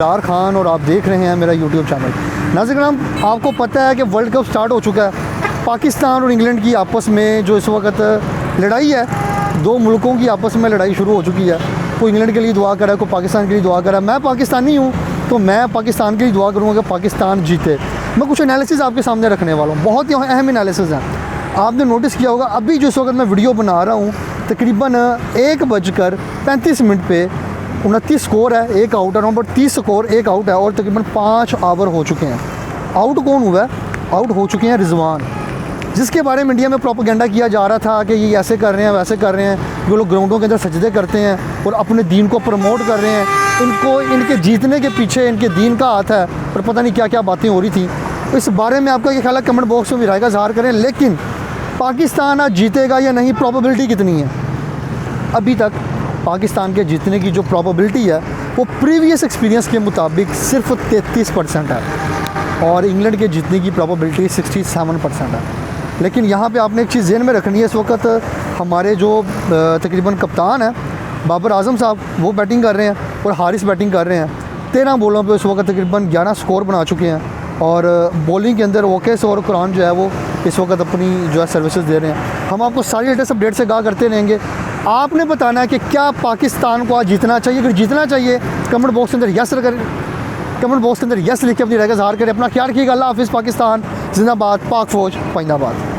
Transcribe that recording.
यार खान और आप देख रहे हैं मेरा यूट्यूब चैनल। नाज़रीन, आपको पता है कि वर्ल्ड कप स्टार्ट हो चुका है। पाकिस्तान और इंग्लैंड की आपस में जो इस वक्त लड़ाई है, दो मुल्कों की आपस में लड़ाई शुरू हो चुकी है। कोई इंग्लैंड के लिए दुआ कर रहा है, कोई पाकिस्तान के लिए दुआ कर रहा है। मैं पाकिस्तानी हूँ तो मैं पाकिस्तान के लिए दुआ करूँगा कि पाकिस्तान जीते। मैं कुछ एनालिसिस आपके सामने रखने वाला हूँ, बहुत ही अहम एनालिसिस हैं। आपने नोटिस किया होगा अभी जो इस वक्त मैं वीडियो बना रहा हूँ तकरीबन 1:35 पे 29 स्कोर है, एक आउट है। नंबर 30 स्कोर, एक आउट है और तकरीबन 5 ओवर हो चुके हैं। आउट कौन हुआ है? आउट हो चुके हैं रिजवान, जिसके बारे में इंडिया में प्रोपेगेंडा किया जा रहा था कि ये ऐसे कर रहे हैं, वैसे कर रहे हैं। जो लोग ग्राउंडों के अंदर सजदे करते हैं और अपने दीन को प्रमोट कर रहे हैं, इनको इनके जीतने के पीछे इनके दीन का हाथ है और पता नहीं क्या क्या बातें हो रही थी। तो इस बारे में आपका क्या ख्याल है? कमेंट बॉक्स में भी राय का इज़हार करें। लेकिन पाकिस्तान आज जीतेगा या नहीं, प्रोबेबिलिटी कितनी है? अभी तक पाकिस्तान के जीतने की जो प्रोबेबिलिटी है वो प्रीवियस एक्सपीरियंस के मुताबिक सिर्फ 33% है और इंग्लैंड के जीतने की प्रोबेबिलिटी 67% है। लेकिन यहाँ पे आपने एक चीज़ ज़हन में रखनी है, इस वक्त हमारे जो तकरीबन कप्तान है बाबर आजम साहब, वो बैटिंग कर रहे हैं और हारिस बैटिंग कर रहे हैं। 13 बॉलों पे इस वक्त तकरीबन 11 स्कोर बना चुके हैं और बॉलिंग के अंदर ओकेस और कुरान जो है वो इस वक्त अपनी जो है सर्विसेज दे रहे हैं। हम आपको सारी लेटेस्ट अपडेट से आगाह करते रहेंगे। आपने बताना है कि क्या पाकिस्तान को आज जीतना चाहिए। अगर जीतना चाहिए कमेंट बॉक्स के अंदर यस करें, कमेंट बॉक्स के अंदर यस लिख के अपनी राय का इज़हार करें। अपना ख्याल रखिएगा। अल्लाह हाफ़िज़। पाकिस्तान जिंदाबाद, पाक फ़ौज जिंदाबाद।